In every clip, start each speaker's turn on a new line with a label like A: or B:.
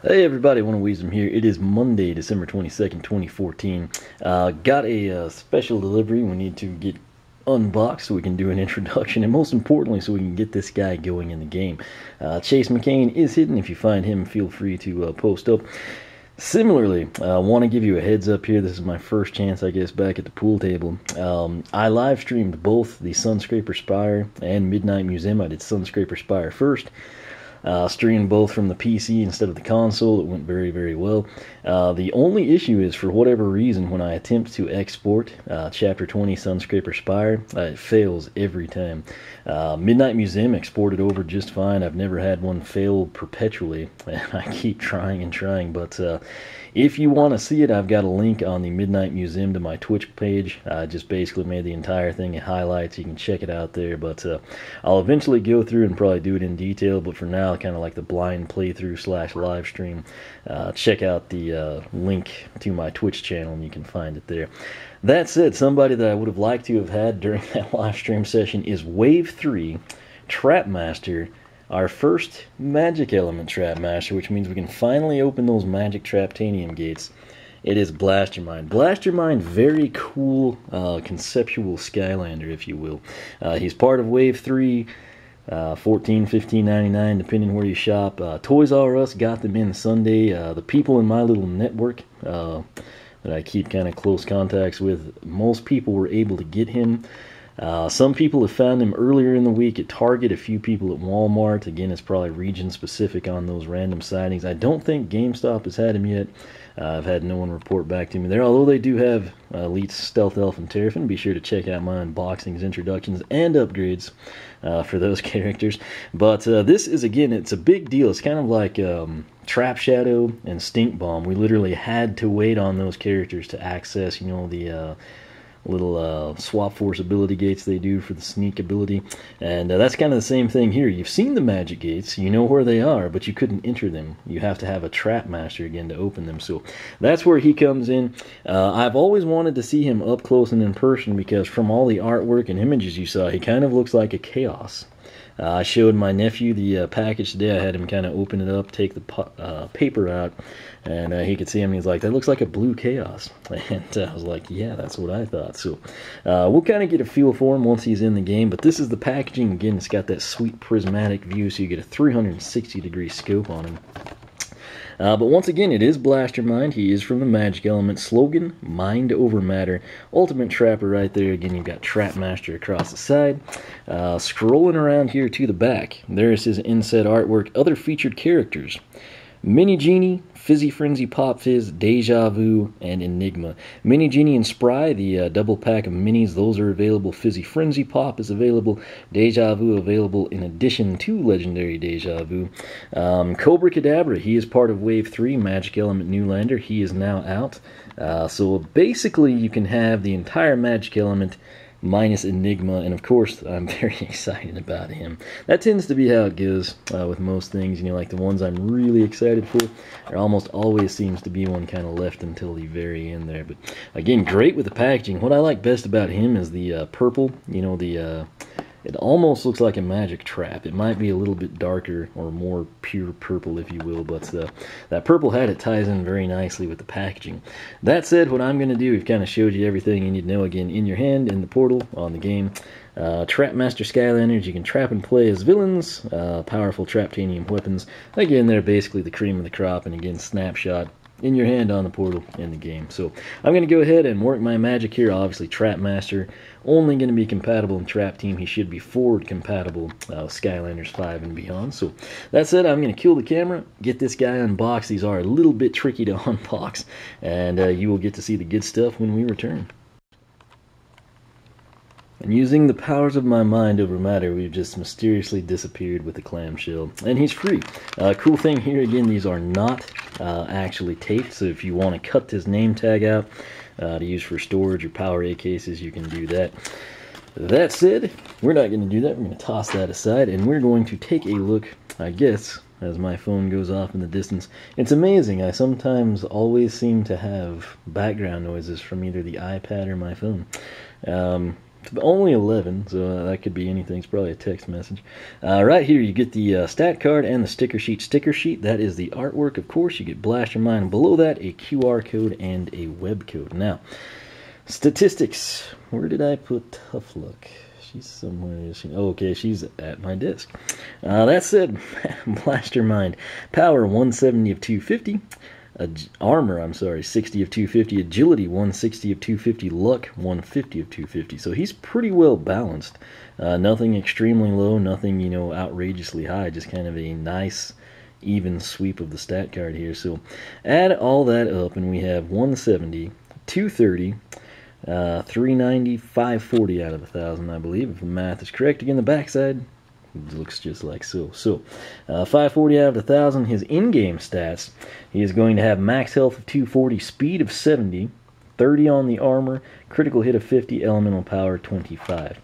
A: Hey everybody, One of Wisdom here. It is Monday, December 22nd, 2014. Got a special delivery we need to get unboxed so we can do an introduction, and most importantly so we can get this guy going in the game. Chase McCain is hidden. If you find him, feel free to post up. Similarly, I want to give you a heads up here. This is my first chance, I guess, back at the pool table. I live streamed both the Sunscraper Spire and Midnight Museum. I did Sunscraper Spire first. Streamed both from the PC instead of the console. It went very, very well. The only issue is, for whatever reason, when I attempt to export Chapter 20 Sunscraper Spire, it fails every time. Midnight Museum exported over just fine. I've never had one fail perpetually, and I keep trying and trying, but if you want to see it, I've got a link on the Midnight Museum to my Twitch page. I just basically made the entire thing in highlights. You can check it out there, but I'll eventually go through and probably do it in detail, but for now, kind of like the blind playthrough / live stream. Check out the link to my Twitch channel, and you can find it there. That said, somebody that I would have liked to have had during that live stream session is Wave 3 Trapmaster, our first magic element Trapmaster, which means we can finally open those magic Traptanium gates. It is Blastermind. Blastermind, very cool conceptual Skylander, if you will. He's part of Wave 3, $14, $15.99, depending where you shop. Toys R Us got them in Sunday. The people in my little network that I keep kind of close contacts with, most people were able to get him. Some people have found him earlier in the week at Target, a few people at Walmart. Again, it's probably region specific on those random sightings. I don't think GameStop has had him yet. I've had no one report back to me there, although they do have Elite Stealth Elf and Terrapin. Be sure to check out my unboxings, introductions, and upgrades for those characters. But this is, again, it's a big deal. It's kind of like Trap Shadow and Stink Bomb. We literally had to wait on those characters to access, you know, the little swap force ability gates they do for the sneak ability, and that's kind of the same thing here. You've seen the magic gates, you know where they are, but you couldn't enter them. You have to have a trap master again to open them, so that's where he comes in. I've always wanted to see him up close and in person, because from all the artwork and images you saw, he kind of looks like a Chaos. I showed my nephew the package today. I had him kind of open it up, take the paper out, and he could see him. He's like, that looks like a blue Chaos. And I was like, yeah, that's what I thought. So we'll kind of get a feel for him once he's in the game. But this is the packaging. Again, it's got that sweet prismatic view, so you get a 360-degree scope on him. But once again, it is Blastermind. He is from the Magic Element. Slogan, Mind Over Matter. Ultimate Trapper right there. Again, you've got Trapmaster across the side. Scrolling around here to the back, there's his inset artwork. Other featured characters: Mini Genie, Fizzy Frenzy Pop Fizz, Deja Vu, and Enigma. Mini Genie and Spry, the double pack of minis, those are available. Fizzy Frenzy Pop is available. Deja Vu available in addition to Legendary Deja Vu. Cobra Kadabra, he is part of Wave 3, Magic Element Newlander. He is now out. So basically you can have the entire Magic Element minus Enigma, and of course I'm very excited about him. That tends to be how it goes with most things, you know, like the ones I'm really excited for, there almost always seems to be one kind of left until the very end there. But again, great with the packaging. What I like best about him is the purple, you know, it almost looks like a magic trap. It might be a little bit darker or more pure purple, if you will, but that purple hat, it ties in very nicely with the packaging. That said, what I'm going to do, we've kind of showed you everything you need to know. Again, in your hand, in the portal, on the game. Trapmaster Skylanders, you can trap and play as villains. Powerful Traptanium weapons. Again, they're basically the cream of the crop, and again, snapshot in your hand on the portal in the game. So I'm going to go ahead and work my magic here. Obviously, Trapmaster only going to be compatible in Trap Team. He should be forward compatible with Skylanders 5 and beyond. So that said, I'm going to kill the camera, get this guy unboxed. These are a little bit tricky to unbox, and you will get to see the good stuff when we return. And using the powers of my mind over matter, we've just mysteriously disappeared with the clamshell. And he's free. Cool thing here, again, these are not actually taped, so if you want to cut his name tag out to use for storage or Powerade cases, you can do that. That said, we're not going to do that. We're going to toss that aside, and we're going to take a look, I guess, as my phone goes off in the distance. It's amazing. I sometimes always seem to have background noises from either the iPad or my phone. It's only 11, so that could be anything. It's probably a text message. Right here, you get the stat card and the sticker sheet. Sticker sheet, that is the artwork, of course. You get Blastermind, and below that, a QR code and a web code. Now, statistics. Where did I put Tough Luck? She's somewhere. Oh, okay, she's at my desk. That said, Blastermind. Power, 170 of 250. Armor, I'm sorry, 60 of 250. Agility, 160 of 250. Luck, 150 of 250. So he's pretty well balanced. Nothing extremely low, nothing, you know, outrageously high. Just kind of a nice, even sweep of the stat card here. So add all that up, and we have 170, 230, 390, 540 out of 1,000, I believe, if the math is correct. Again, the backside looks just like so. So, 540 out of 1,000. His in-game stats, he is going to have max health of 240, speed of 70, 30 on the armor, critical hit of 50, elemental power 25.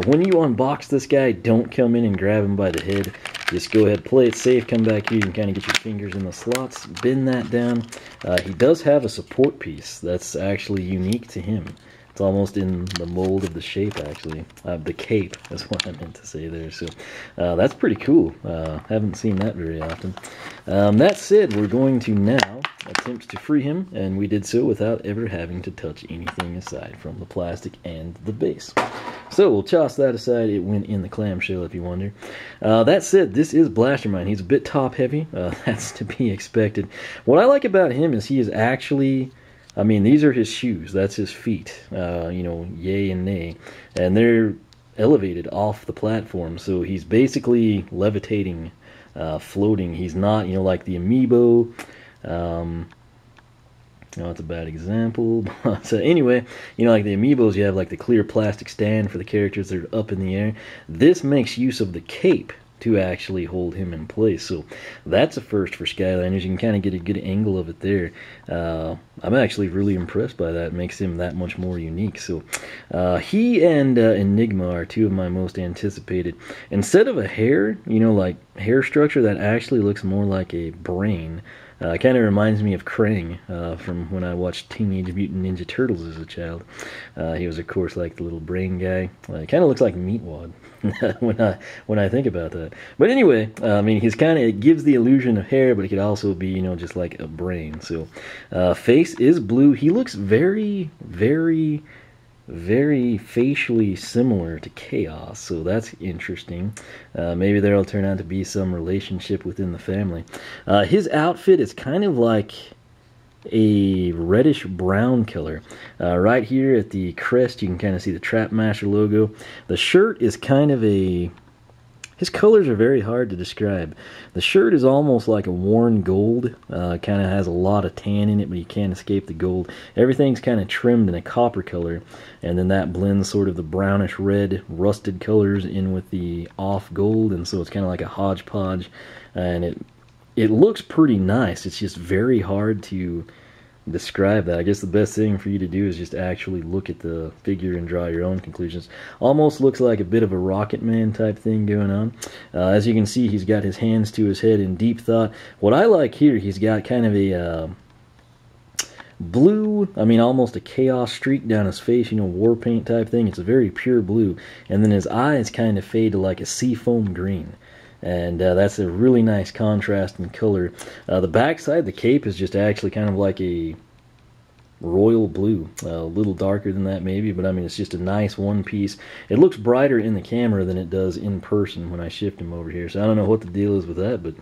A: When you unbox this guy, don't come in and grab him by the head. Just go ahead, play it safe, come back here, you can kind of get your fingers in the slots, bend that down. He does have a support piece that's actually unique to him. It's almost in the mold of the shape, actually. The cape, is what I meant to say there. So that's pretty cool. Haven't seen that very often. That said, we're going to now attempt to free him, and we did so without ever having to touch anything aside from the plastic and the base. So we'll toss that aside. It went in the clamshell, if you wonder. That said, this is Blastermind. He's a bit top-heavy. That's to be expected. What I like about him is he is actually... I mean, these are his shoes. That's his feet. You know, yay and nay. And they're elevated off the platform. So he's basically levitating, floating. He's not, you know, like the amiibo. No, it's a bad example. So anyway, you know, like the amiibos, you have like the clear plastic stand for the characters that are up in the air. This makes use of the cape to actually hold him in place. So that's a first for Skylanders. You can kind of get a good angle of it there. I'm actually really impressed by that. It makes him that much more unique. So he and Enigma are two of my most anticipated. Instead of a hair, you know, like hair structure, that actually looks more like a brain. Kind of reminds me of Krang from when I watched Teenage Mutant Ninja Turtles as a child. He was, of course, like the little brain guy. Kind of looks like Meatwad when I think about that. But anyway, I mean, he's kind of, it gives the illusion of hair, but it could also be, you know, just like a brain. So, face is blue. He looks very, very, very facially similar to Chaos, so that's interesting. Maybe there'll turn out to be some relationship within the family. His outfit is kind of like a reddish brown color. Right here at the crest, you can kind of see the Trapmaster logo. The shirt is kind of a... His colors are very hard to describe. The shirt is almost like a worn gold. Kind of has a lot of tan in it, but you can't escape the gold. Everything's kind of trimmed in a copper color, and then that blends sort of the brownish red rusted colors in with the off gold, and so it's kind of like a hodgepodge, and it looks pretty nice. It's just very hard to describe that. I guess the best thing for you to do is just actually look at the figure and draw your own conclusions. Almost looks like a bit of a Rocket Man type thing going on. As you can see, he's got his hands to his head in deep thought. What I like here, he's got kind of a blue, I mean almost a chaos streak down his face, you know, war paint type thing. It's a very pure blue, and then his eyes kind of fade to like a seafoam green. And that's a really nice contrast in color. The backside, the cape, is just actually kind of like a royal blue. A little darker than that maybe, but I mean, it's just a nice one piece. It looks brighter in the camera than it does in person when I shift him over here. So I don't know what the deal is with that, but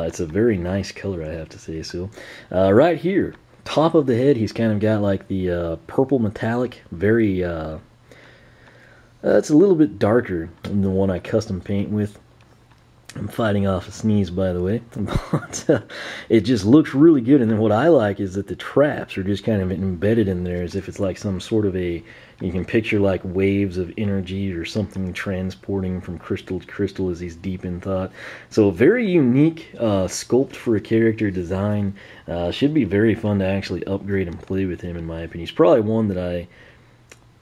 A: it's a very nice color, I have to say so. Right here, top of the head, he's kind of got like the purple metallic, very... it's a little bit darker than the one I custom paint with. I'm fighting off a sneeze, by the way, but it just looks really good. And then what I like is that the traps are just kind of embedded in there as if it's like some sort of a, you can picture like waves of energy or something transporting from crystal to crystal as he's deep in thought. So a very unique sculpt for a character design. Should be very fun to actually upgrade and play with him, in my opinion. He's probably one that I...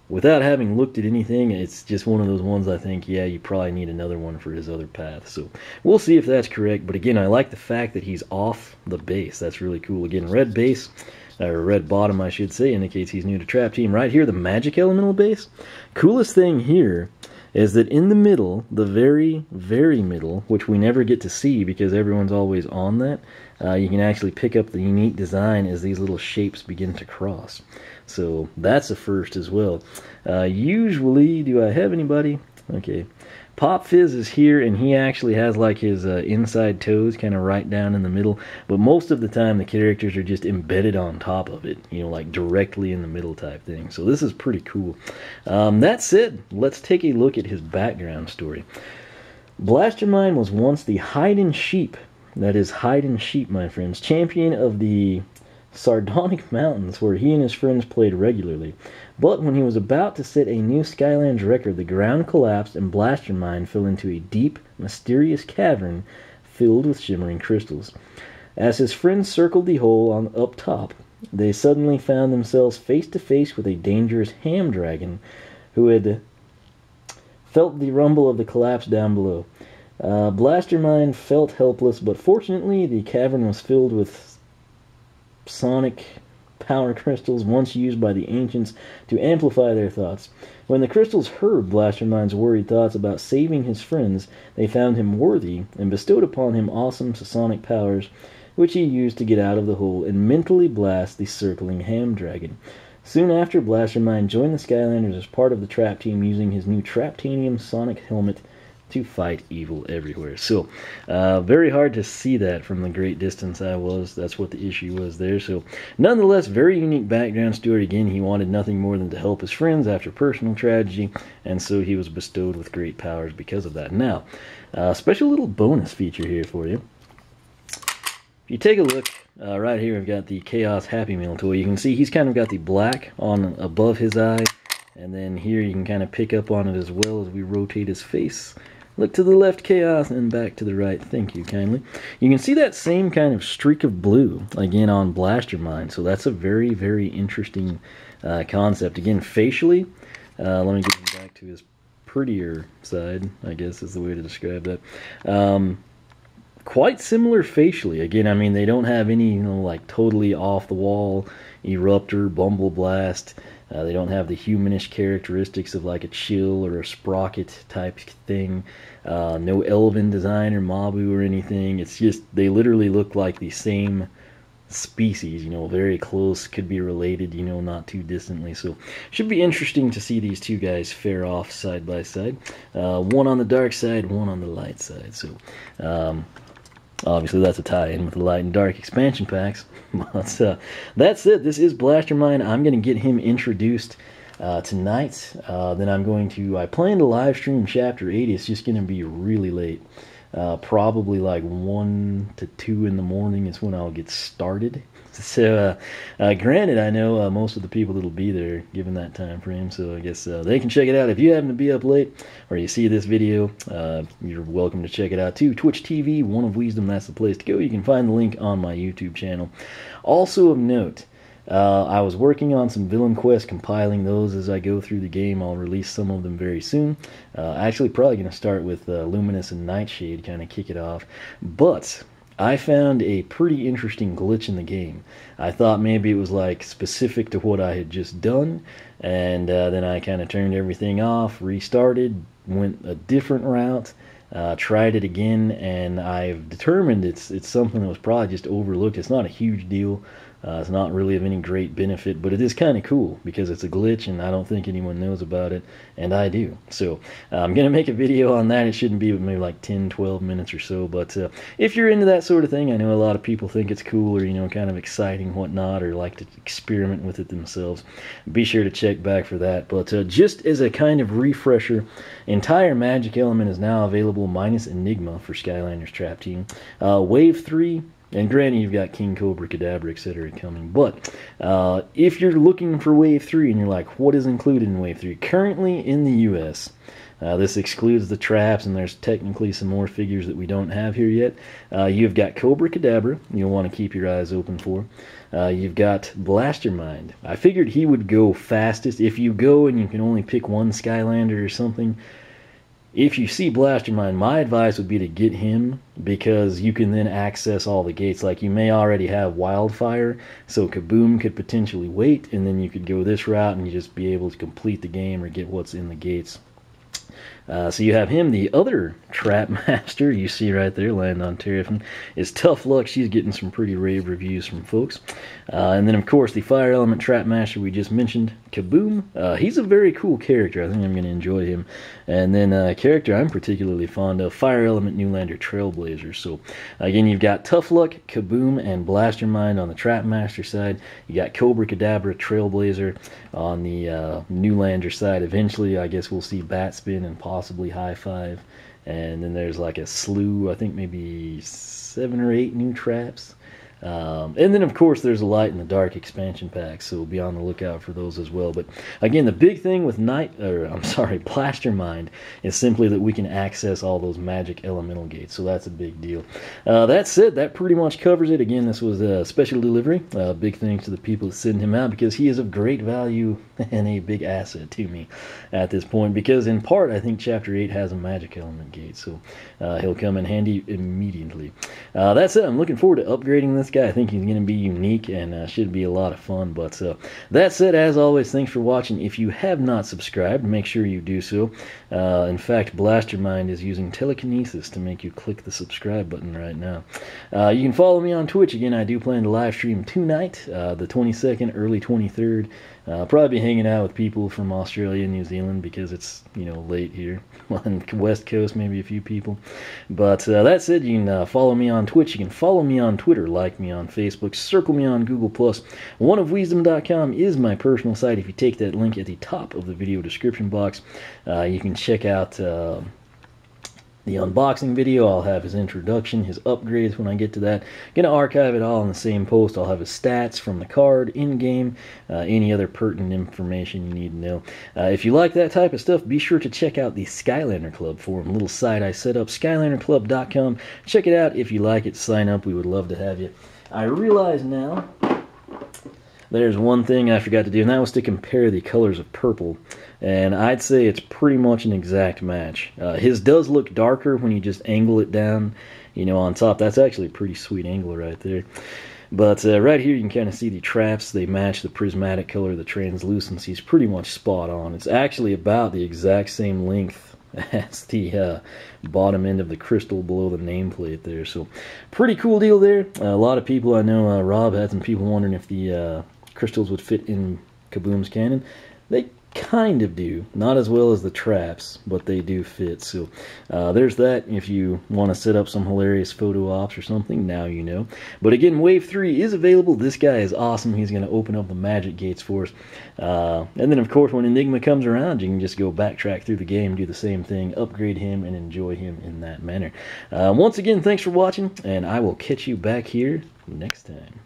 A: Without having looked at anything, it's just one of those ones I think, yeah, you probably need another one for his other path. So we'll see if that's correct. But again, I like the fact that he's off the base. That's really cool. Again, red base. or red bottom, I should say, indicates he's new to Trap Team. Right here, the Magic Elemental base. Coolest thing here is that in the middle, the very, very middle, which we never get to see because everyone's always on that, you can actually pick up the unique design as these little shapes begin to cross. So that's a first as well. Usually, do I have anybody? Okay. Pop Fizz is here, and he actually has like his inside toes kind of right down in the middle, but most of the time the characters are just embedded on top of it, you know, like directly in the middle type thing. So this is pretty cool. That said, let's take a look at his background story. Blastermind was once the hide-and sheep, that is hide-and sheep, my friends, champion of the Sardonic Mountains, where he and his friends played regularly. But when he was about to set a new Skylanders record, the ground collapsed and Blastermind fell into a deep, mysterious cavern filled with shimmering crystals. As his friends circled the hole on up top, they suddenly found themselves face to face with a dangerous ham dragon who had felt the rumble of the collapse down below. Blastermind felt helpless, but fortunately the cavern was filled with sonic power crystals once used by the ancients to amplify their thoughts. When the crystals heard Blastermind's worried thoughts about saving his friends, they found him worthy and bestowed upon him awesome sonic powers, which he used to get out of the hole and mentally blast the circling ham dragon. Soon after, Blastermind joined the Skylanders as part of the Trap Team, using his new Traptanium sonic helmet to fight evil everywhere. So, very hard to see that from the great distance I was. That's what the issue was there. So, nonetheless, very unique background story. Again, he wanted nothing more than to help his friends after personal tragedy, and so he was bestowed with great powers because of that. Now, special little bonus feature here for you. If you take a look, right here I've got the Chaos Happy Meal toy. You can see he's kind of got the black on above his eye, and then here you can kind of pick up on it as well as we rotate his face. Look to the left, Chaos, and back to the right. Thank you kindly. You can see that same kind of streak of blue, again, on Blastermind. So that's a very, very interesting concept. Again, facially, let me get him back to his prettier side, I guess is the way to describe that. Quite similar facially. Again, I mean, they don't have any, you know, like totally off-the-wall Eruptor, Bumble Blast. They don't have the humanish characteristics of like a Chill or a Sprocket type thing. No Elven design or Mabu or anything. It's just, they literally look like the same species, you know, very close, could be related, you know, not too distantly. So, should be interesting to see these two guys fare off side by side. One on the dark side, one on the light side. So, obviously, that's a tie-in with the light and dark expansion packs. That's it. This is Blastermind. I'm going to get him introduced tonight. Then I plan to live stream Chapter 8. It's just going to be really late. Probably like 1 to 2 in the morning is when I'll get started. So, granted, I know most of the people that'll be there given that time frame, so I guess they can check it out. If you happen to be up late or you see this video, you're welcome to check it out too. Twitch TV, One of Wisdom, that's the place to go. You can find the link on my YouTube channel. Also of note, I was working on some villain quests, compiling those as I go through the game. I'll release some of them very soon. Actually, probably going to start with Luminous and Nightshade, kind of kick it off. But I found a pretty interesting glitch in the game. I thought maybe it was like specific to what I had just done, and then I kind of turned everything off, restarted, went a different route, tried it again, and I've determined it's something that was probably just overlooked. It's not a huge deal. It's not really of any great benefit, but it is kind of cool because it's a glitch and I don't think anyone knows about it, and I do. So I'm going to make a video on that. It shouldn't be maybe like 10-12 minutes or so, but if you're into that sort of thing, I know a lot of people think it's cool or, you know, kind of exciting, whatnot, or like to experiment with it themselves. Be sure to check back for that. But just as a kind of refresher, entire Magic Element is now available minus Enigma for Skylanders Trap Team. Wave 3, and granted, you've got King Cobra, Kadabra, etc. coming. But if you're looking for Wave 3 and you're like, what is included in Wave 3? Currently in the U.S., this excludes the traps, and there's technically some more figures that we don't have here yet. You've got Cobra Kadabra, you'll want to keep your eyes open for. You've got Blastermind. I figured he would go fastest. If you go and you can only pick one Skylander or something, if you see Blastermind, my advice would be to get him, because you can then access all the gates. Like, you may already have Wildfire, so Kaboom could potentially wait, and then you could go this route and you just be able to complete the game or get what's in the gates. So you have him. The other Trap Master you see right there, land on Terrafin, is Tough Luck. She's getting some pretty rave reviews from folks. And then, of course, the Fire Element Trap Master we just mentioned, Kaboom. He's a very cool character. I think I'm going to enjoy him. And then a character I'm particularly fond of, Fire Element Newlander Trailblazer. So, again, you've got Tough Luck, Kaboom, and Blastermind on the Trap Master side. You got Cobra Kadabra Trailblazer on the Newlander side. Eventually, I guess we'll see Batspin and possibly High Five. And then there's like a slew, I think maybe 7 or 8 new traps. And then, of course, there's a Light in the Dark expansion pack, so be on the lookout for those as well. But again, the big thing with Blastermind is simply that we can access all those magic elemental gates, so that's a big deal. That said, that pretty much covers it. Again, this was a special delivery. Big thanks to the people that send him out, because he is of great value and a big asset to me at this point, because in part I think Chapter 8 has a magic element gate, so he'll come in handy immediately. That said, I'm looking forward to upgrading this guy. I think he's going to be unique and should be a lot of fun. But that said, as always, thanks for watching. If you have not subscribed, make sure you do so. In fact, Blastermind is using telekinesis to make you click the subscribe button right now. You can follow me on Twitch. Again, I do plan to live stream tonight, the 22nd, early 23rd. I'll probably be hanging out with people from Australia and New Zealand, because it's, you know, late here. On the West Coast, maybe a few people. But that said, you can follow me on Twitch. You can follow me on Twitter, like me on Facebook, circle me on Google+. Oneofwisdom.com is my personal site. If you take that link at the top of the video description box, you can check out the unboxing video. I'll have his introduction, his upgrades when I get to that. Gonna archive it all in the same post. I'll have his stats from the card, in-game, any other pertinent information you need to know. If you like that type of stuff, be sure to check out the Skylander Club forum, little site I set up, SkylanderClub.com. Check it out. If you like it, sign up. We would love to have you. I realize now there's one thing I forgot to do, and that was to compare the colors of purple. And I'd say it's pretty much an exact match. His does look darker when you just angle it down, you know, on top. That's actually a pretty sweet angle right there. But right here you can kind of see the traps. They match the prismatic color. The translucency is pretty much spot on. It's actually about the exact same length as the bottom end of the crystal below the nameplate there. So pretty cool deal there. A lot of people, I know Rob had some people wondering if the crystals would fit in Kaboom's cannon. They kind of do. Not as well as the traps, but they do fit. So there's that. If you want to set up some hilarious photo ops or something, now you know. But again, Wave 3 is available. This guy is awesome. He's going to open up the magic gates for us. And then, of course, when Enigma comes around, you can just go backtrack through the game, do the same thing, upgrade him, and enjoy him in that manner. Once again, thanks for watching, and I will catch you back here next time.